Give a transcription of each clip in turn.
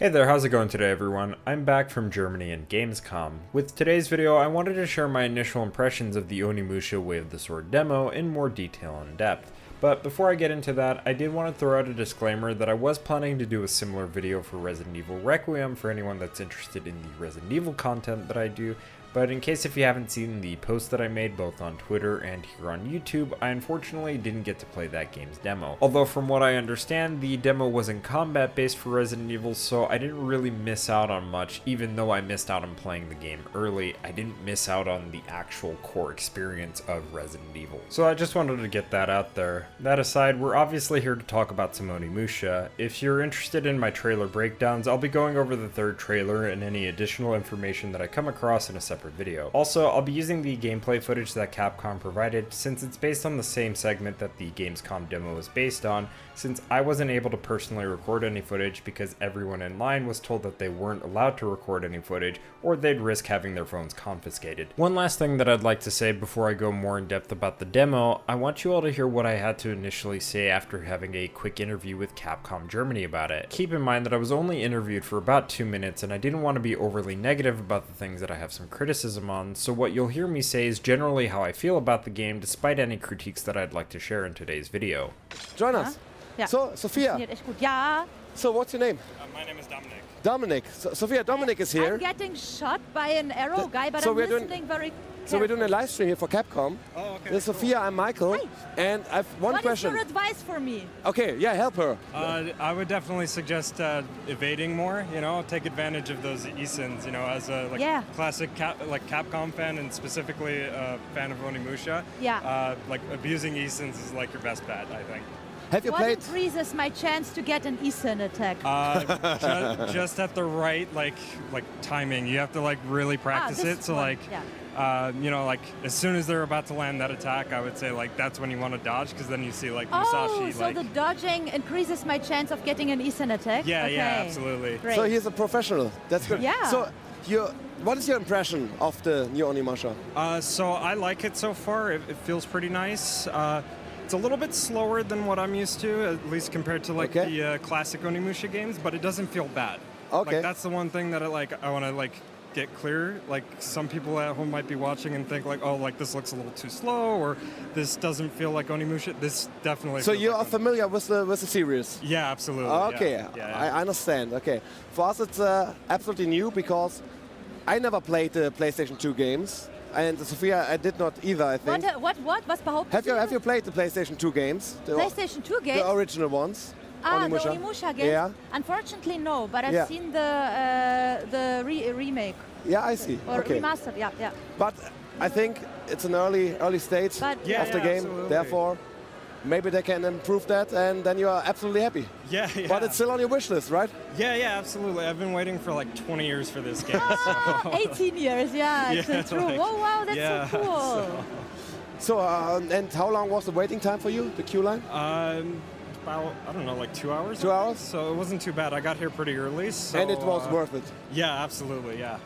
Hey there, how's it going today everyone? I'm back from Germany and Gamescom. With today's video, I wanted to share my initial impressions of the Onimusha Way of the Sword demo in more detail and depth. But before I get into that, I did want to throw out a disclaimer that I was planning to do a similar video for Resident Evil Requiem for anyone that's interested in the Resident Evil content that I do. But in case if you haven't seen the post that I made both on Twitter and here on YouTube, I unfortunately didn't get to play that game's demo. Although from what I understand, the demo wasn't combat based for Resident Evil, so I didn't really miss out on much. Even though I missed out on playing the game early, I didn't miss out on the actual core experience of Resident Evil. So I just wanted to get that out there. That aside, we're obviously here to talk about some Onimusha. If you're interested in my trailer breakdowns, I'll be going over the third trailer and any additional information that I come across in a separate video. Also, I'll be using the gameplay footage that Capcom provided since it's based on the same segment that the Gamescom demo is based on, since I wasn't able to personally record any footage because everyone in line was told that they weren't allowed to record any footage or they'd risk having their phones confiscated. One last thing that I'd like to say before I go more in depth about the demo, I want you all to hear what I had to initially say after having a quick interview with Capcom Germany about it. Keep in mind that I was only interviewed for about 2 minutes and I didn't want to be overly negative about the things that I have some criticism on, so what you'll hear me say is generally how I feel about the game despite any critiques that I'd like to share in today's video. Join us. Ja. So, Sophia. Funktioniert echt gut. Ja. So, what's your name? My name is Dominic. Dominic. So, Sophia, Dominic is here. I'm getting shot by an arrow guy, but so I'm we're doing- listening very So, we're doing a live stream here for Capcom. Oh, okay. This is Sophia, I'm Michael. Hi. And I've one What is question. your advice for me? Okay, yeah, help her. I would definitely suggest evading more. You know, take advantage of those ESINs. You know, as a classic Capcom fan and specifically a fan of Onimusha. Yeah. Like abusing ESINs is like your best bet, I think. Have you What played? increases my chance to get an ESIN attack? Just at the right like timing. You have to like really practice this it. So one, like. yeah. You know, like as soon as they're about to land that attack, I would say like that's when you want to dodge because then you see like Oh, Musashi. so like, the dodging increases my chance of getting an ESIN attack? yeah, Okay. yeah, absolutely. Great. So, he's a professional. That's good. Yeah. So, what is your impression of the new Onimusha? So I like it so far. It feels pretty nice. It's a little bit slower than what I'm used to, at least compared to like Okay. the classic Onimusha games, but it doesn't feel bad. Okay. Like that's the one thing that I want to like get clear. Like some people at home might be watching and think like, oh, like this looks a little too slow, or this doesn't feel like Onimusha. This definitely. So, feels you like are familiar with the series? Yeah, absolutely. Okay, Yeah. I understand. Okay, for us it's absolutely new because I never played the PlayStation 2 games, and Sophia, I did not either. I think. What? Was behauptet Have you played the PlayStation 2 games? PlayStation 2 games? The original ones. the Onimusha games? Yeah. Unfortunately, no, but I've Yeah. seen the remake Yeah, I see. or Okay, remastered. Yeah. but I think it's an early stage But Yeah, of the yeah, game. absolutely. Therefore, maybe they can improve that, and then you are absolutely happy. Yeah. But it's still on your wish list, right? Yeah, absolutely. I've been waiting for like 20 years for this game. So. 18 years, yeah, it's Yeah, true. like- Oh, wow, that's yeah, so cool. So, and how long was the waiting time for you, the queue line? About, I don't know, like 2 hours? 2 hours? So it wasn't too bad. I got here pretty early. So, And it was worth it. Yeah, absolutely. Yeah.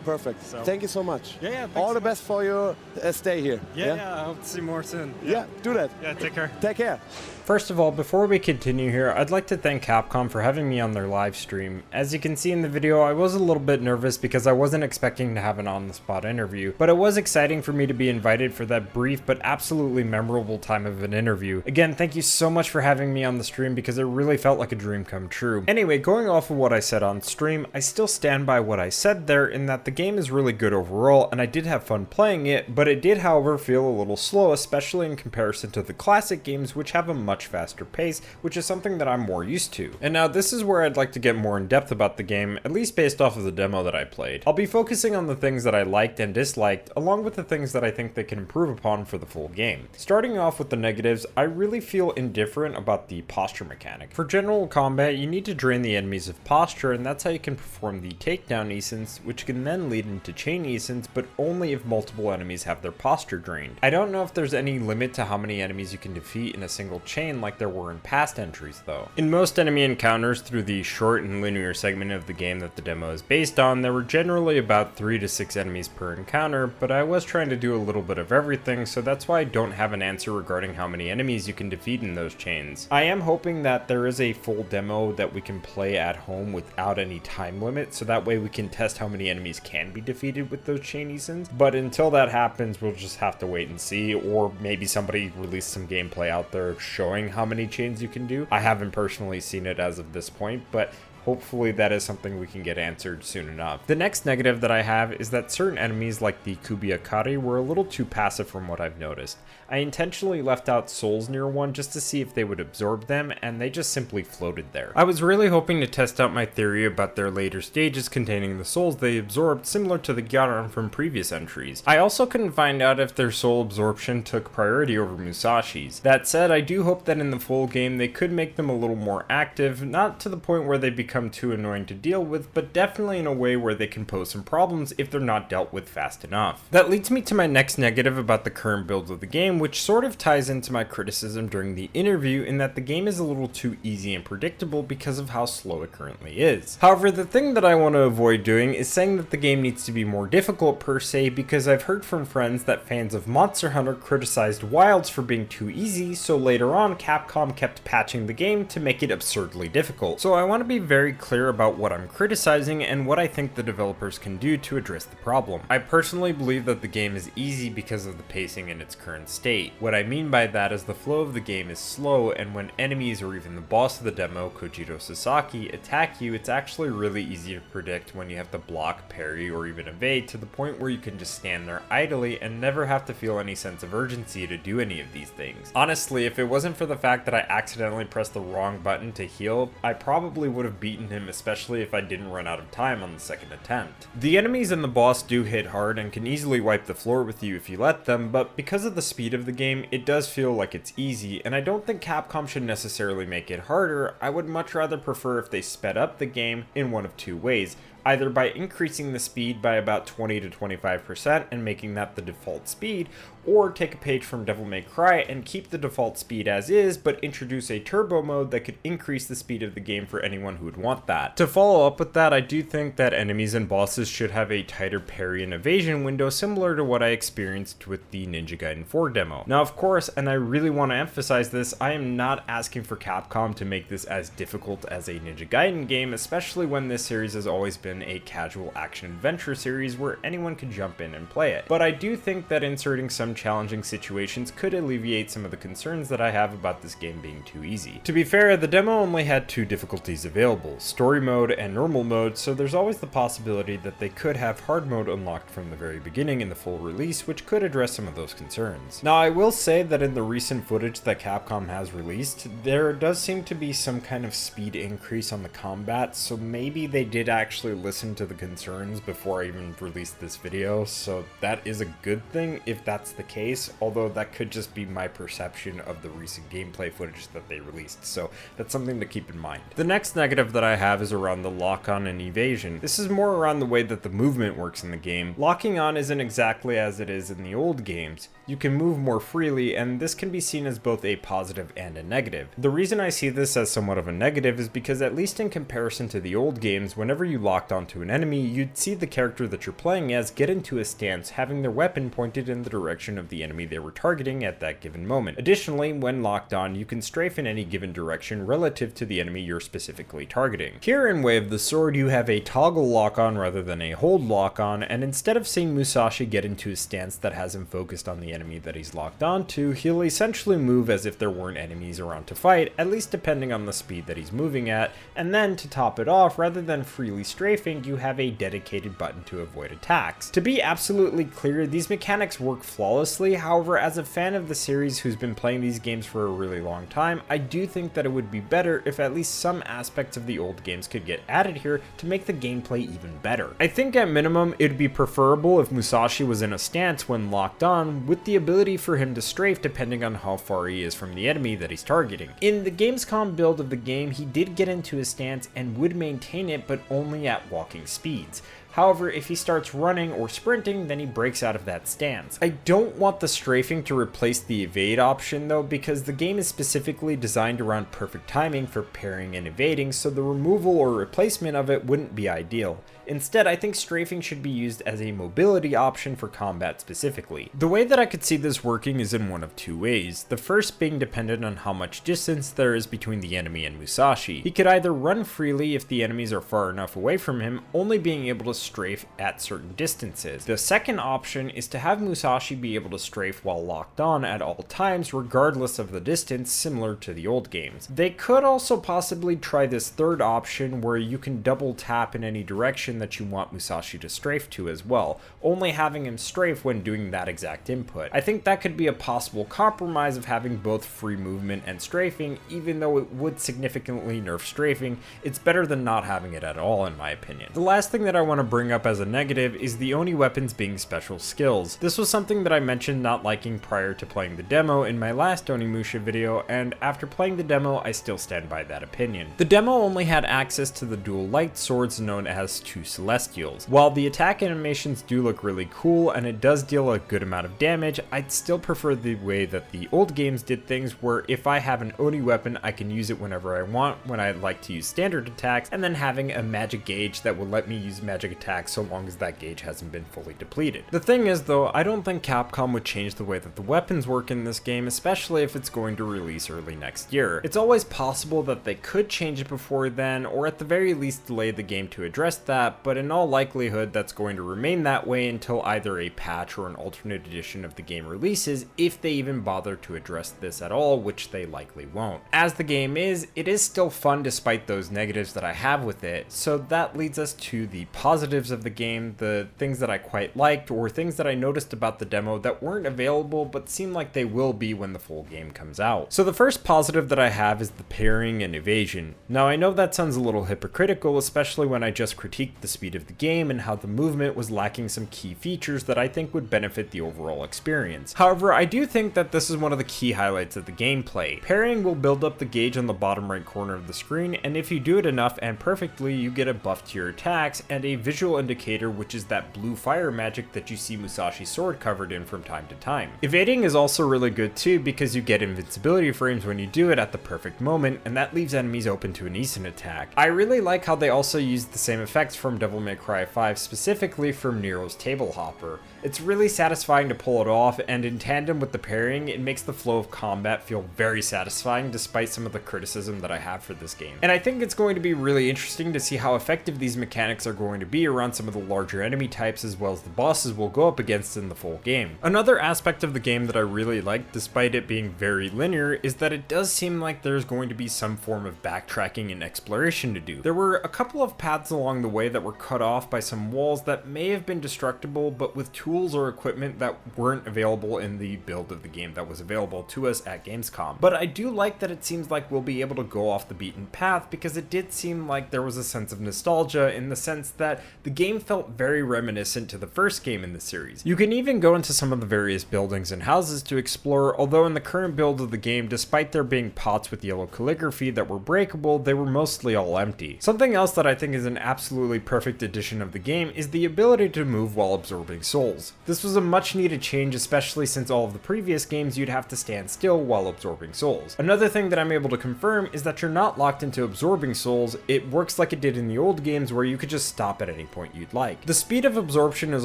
Perfect. So- Thank you so much. Yeah, thanks All so the much. best for your stay here. Yeah. I hope to see more soon. Yeah, do that. Yeah, take care. Take care. First of all, before we continue here, I'd like to thank Capcom for having me on their live stream. As you can see in the video, I was a little bit nervous because I wasn't expecting to have an on-the-spot interview, but it was exciting for me to be invited for that brief but absolutely memorable time of an interview. Again, thank you so much for having me on the stream because it really felt like a dream come true. Anyway, going off of what I said on stream, I still stand by what I said there in that the game is really good overall and I did have fun playing it, but it did however feel a little slow, especially in comparison to the classic games which have a much faster pace, which is something that I'm more used to. And now this is where I'd like to get more in depth about the game, at least based off of the demo that I played. I'll be focusing on the things that I liked and disliked, along with the things that I think they can improve upon for the full game. Starting off with the negatives, I really feel indifferent about the posture mechanic. For general combat, you need to drain the enemies of posture, and that's how you can perform the takedown ESINs, which can then lead into chain ESINs, but only if multiple enemies have their posture drained. I don't know if there's any limit to how many enemies you can defeat in a single chain like there were in past entries though. In most enemy encounters through the short and linear segment of the game that the demo is based on, there were generally about 3 to 6 enemies per encounter, but I was trying to do a little bit of everything, so that's why I don't have an answer regarding how many enemies you can defeat in those chains. I am hoping that there is a full demo that we can play at home without any time limit, so that way we can test how many enemies can be defeated with those chain Easons. But until that happens, we'll just have to wait and see, or maybe somebody released some gameplay out there showing how many chains you can do. I haven't personally seen it as of this point, but hopefully that is something we can get answered soon enough. The next negative that I have is that certain enemies like the Kubiakari were a little too passive from what I've noticed. I intentionally left out souls near one just to see if they would absorb them, and they just simply floated there. I was really hoping to test out my theory about their later stages containing the souls they absorbed, similar to the Gyaran from previous entries. I also couldn't find out if their soul absorption took priority over Musashi's. That said, I do hope that in the full game they could make them a little more active, not to the point where they become too annoying to deal with, but definitely in a way where they can pose some problems if they're not dealt with fast enough. That leads me to my next negative about the current build of the game, which sort of ties into my criticism during the interview in that the game is a little too easy and predictable because of how slow it currently is. However, the thing that I want to avoid doing is saying that the game needs to be more difficult per se, because I've heard from friends that fans of Monster Hunter criticized Wilds for being too easy, so later on Capcom kept patching the game to make it absurdly difficult. So I want to be very clear about what I'm criticizing and what I think the developers can do to address the problem. I personally believe that the game is easy because of the pacing in its current state. What I mean by that is the flow of the game is slow, and when enemies or even the boss of the demo, Kojiro Sasaki, attack you, it's actually really easy to predict when you have to block, parry, or even evade, to the point where you can just stand there idly and never have to feel any sense of urgency to do any of these things. Honestly, if it wasn't for the fact that I accidentally pressed the wrong button to heal, I probably would have beaten him, especially if I didn't run out of time on the second attempt. The enemies and the boss do hit hard and can easily wipe the floor with you if you let them, but because of the speed of the game, it does feel like it's easy, and I don't think Capcom should necessarily make it harder. I would much rather prefer if they sped up the game in one of two ways. Either by increasing the speed by about 20 to 25% and making that the default speed, or take a page from Devil May Cry and keep the default speed as is, but introduce a turbo mode that could increase the speed of the game for anyone who would want that. To follow up with that, I do think that enemies and bosses should have a tighter parry and evasion window, similar to what I experienced with the Ninja Gaiden 4 demo. Now of course, and I really want to emphasize this, I am not asking for Capcom to make this as difficult as a Ninja Gaiden game, especially when this series has always been a casual action-adventure series where anyone could jump in and play it. But I do think that inserting some challenging situations could alleviate some of the concerns that I have about this game being too easy. To be fair, the demo only had two difficulties available, story mode and normal mode, so there's always the possibility that they could have hard mode unlocked from the very beginning in the full release, which could address some of those concerns. Now I will say that in the recent footage that Capcom has released, there does seem to be some kind of speed increase on the combat, so maybe they did actually listen to the concerns before I even released this video, so that is a good thing if that's the case, although that could just be my perception of the recent gameplay footage that they released, so that's something to keep in mind. The next negative that I have is around the lock-on and evasion. This is more around the way that the movement works in the game. Locking on isn't exactly as it is in the old games. You can move more freely, and this can be seen as both a positive and a negative. The reason I see this as somewhat of a negative is because, at least in comparison to the old games, whenever you locked onto an enemy, you'd see the character that you're playing as get into a stance, having their weapon pointed in the direction of the enemy they were targeting at that given moment. Additionally, when locked on, you can strafe in any given direction relative to the enemy you're specifically targeting. Here in Way of the Sword, you have a toggle lock-on rather than a hold lock-on, and instead of seeing Musashi get into a stance that has him focused on the enemy that he's locked onto, he'll essentially move as if there weren't enemies around to fight, at least depending on the speed that he's moving at, and then to top it off, rather than freely strafing, you have a dedicated button to avoid attacks. To be absolutely clear, these mechanics work flawlessly. However, as a fan of the series who's been playing these games for a really long time, I do think that it would be better if at least some aspects of the old games could get added here to make the gameplay even better. I think at minimum, it'd be preferable if Musashi was in a stance when locked on, with the ability for him to strafe depending on how far he is from the enemy that he's targeting. In the Gamescom build of the game, he did get into a stance and would maintain it, but only at walking speeds. However, if he starts running or sprinting, then he breaks out of that stance. I don't want the strafing to replace the evade option though, because the game is specifically designed around perfect timing for parrying and evading, so the removal or replacement of it wouldn't be ideal. Instead, I think strafing should be used as a mobility option for combat specifically. The way that I could see this working is in one of two ways, the first being dependent on how much distance there is between the enemy and Musashi. He could either run freely if the enemies are far enough away from him, only being able to strafe at certain distances. The second option is to have Musashi be able to strafe while locked on at all times, regardless of the distance, similar to the old games. They could also possibly try this third option where you can double tap in any direction that you want Musashi to strafe to as well, only having him strafe when doing that exact input. I think that could be a possible compromise of having both free movement and strafing. Even though it would significantly nerf strafing, it's better than not having it at all in my opinion. The last thing that I want to bring up as a negative is the Oni weapons being special skills. This was something that I mentioned not liking prior to playing the demo in my last Onimusha video, and after playing the demo I still stand by that opinion. The demo only had access to the dual light swords known as two Celestials. While the attack animations do look really cool and it does deal a good amount of damage, I'd still prefer the way that the old games did things, where if I have an Oni weapon I can use it whenever I want when I'd like to use standard attacks, and then having a magic gauge that will let me use magic attacks so long as that gauge hasn't been fully depleted. The thing is though, I don't think Capcom would change the way that the weapons work in this game, especially if it's going to release early next year. It's always possible that they could change it before then, or at the very least delay the game to address that, but in all likelihood that's going to remain that way until either a patch or an alternate edition of the game releases, if they even bother to address this at all, which they likely won't. As the game is, it is still fun despite those negatives that I have with it, so that leads us to the positives of the game, the things that I quite liked, or things that I noticed about the demo that weren't available but seem like they will be when the full game comes out. So the first positive that I have is the parrying and evasion. Now I know that sounds a little hypocritical, especially when I just critiqued the speed of the game and how the movement was lacking some key features that I think would benefit the overall experience. However, I do think that this is one of the key highlights of the gameplay. Parrying will build up the gauge on the bottom right corner of the screen, and if you do it enough and perfectly, you get a buff to your attacks and a visual indicator, which is that blue fire magic that you see Musashi's sword covered in from time to time. Evading is also really good too, because you get invincibility frames when you do it at the perfect moment, and that leaves enemies open to an Isen attack. I really like how they also used the same effects from Devil May Cry 5, specifically from Nero's Table Hopper. It's really satisfying to pull it off, and in tandem with the parrying, it makes the flow of combat feel very satisfying despite some of the criticism that I have for this game. And I think it's going to be really interesting to see how effective these mechanics are going to be around some of the larger enemy types as well as the bosses we'll go up against in the full game. Another aspect of the game that I really like, despite it being very linear, is that it does seem like there's going to be some form of backtracking and exploration to do. There were a couple of paths along the way that were cut off by some walls that may have been destructible, but with tools or equipment that weren't available in the build of the game that was available to us at Gamescom. But I do like that it seems like we'll be able to go off the beaten path, because it did seem like there was a sense of nostalgia in the sense that the game felt very reminiscent to the first game in the series. You can even go into some of the various buildings and houses to explore, although in the current build of the game, despite there being pots with yellow calligraphy that were breakable, they were mostly all empty. Something else that I think is an absolutely perfect addition of the game is the ability to move while absorbing souls. This was a much needed change, especially since all of the previous games you'd have to stand still while absorbing souls. Another thing that I'm able to confirm is that you're not locked into absorbing souls. It works like it did in the old games where you could just stop at any point you'd like. The speed of absorption is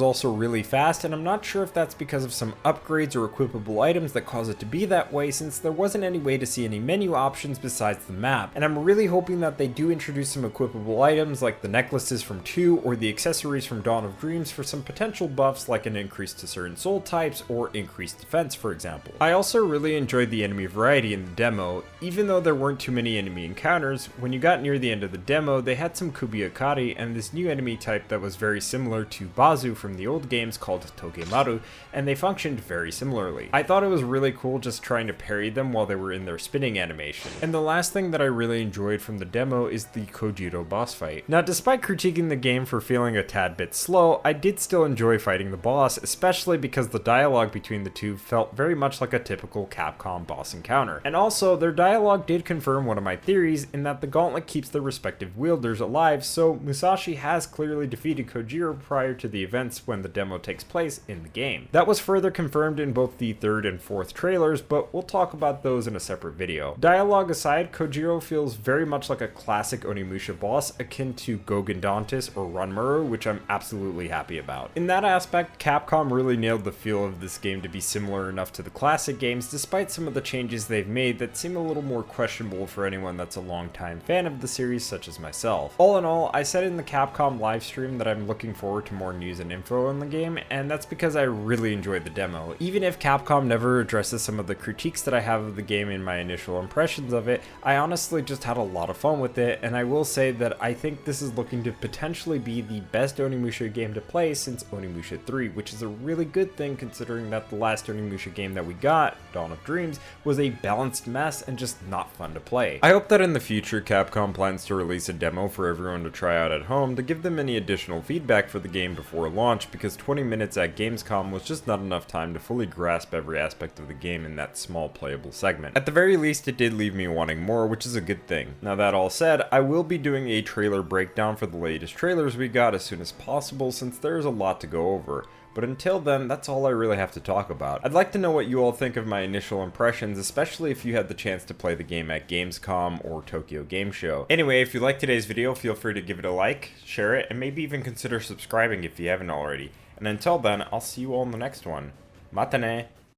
also really fast, and I'm not sure if that's because of some upgrades or equipable items that cause it to be that way, since there wasn't any way to see any menu options besides the map, and I'm really hoping that they do introduce some equipable items like the necklaces from 2 or the accessories from Dawn of Dreams for some potential buffs like an increase to certain soul types or increased defense, for example. I also really enjoyed the enemy variety in the demo. Even though there weren't too many enemy encounters, when you got near the end of the demo, they had some Kubiakari and this new enemy type that was very similar to Bazu from the old games called Togemaru, and they functioned very similarly. I thought it was really cool just trying to parry them while they were in their spinning animation. And the last thing that I really enjoyed from the demo is the Kojiro boss fight. Now, despite critiquing the game for feeling a tad bit slow, I did still enjoy fighting the boss boss, especially because the dialogue between the two felt very much like a typical Capcom boss encounter. And also, their dialogue did confirm one of my theories in that the gauntlet keeps their respective wielders alive, so Musashi has clearly defeated Kojiro prior to the events when the demo takes place in the game. That was further confirmed in both the third and fourth trailers, but we'll talk about those in a separate video. Dialogue aside, Kojiro feels very much like a classic Onimusha boss akin to Gogen Dantis or Ranmaru, which I'm absolutely happy about. In that aspect, Capcom really nailed the feel of this game to be similar enough to the classic games, despite some of the changes they've made that seem a little more questionable for anyone that's a longtime fan of the series such as myself. All in all, I said in the Capcom livestream that I'm looking forward to more news and info on the game, and that's because I really enjoyed the demo. Even if Capcom never addresses some of the critiques that I have of the game in my initial impressions of it, I honestly just had a lot of fun with it, and I will say that I think this is looking to potentially be the best Onimusha game to play since Onimusha 3, which is a really good thing considering that the last Onimusha game that we got, Dawn of Dreams, was a balanced mess and just not fun to play. I hope that in the future Capcom plans to release a demo for everyone to try out at home to give them any additional feedback for the game before launch, because 20 minutes at Gamescom was just not enough time to fully grasp every aspect of the game in that small playable segment. At the very least, it did leave me wanting more, which is a good thing. Now that all said, I will be doing a trailer breakdown for the latest trailers we got as soon as possible since there's a lot to go over. But until then, that's all I really have to talk about. I'd like to know what you all think of my initial impressions, especially if you had the chance to play the game at Gamescom or Tokyo Game Show. Anyway, if you liked today's video, feel free to give it a like, share it, and maybe even consider subscribing if you haven't already. And until then, I'll see you all in the next one. Matane!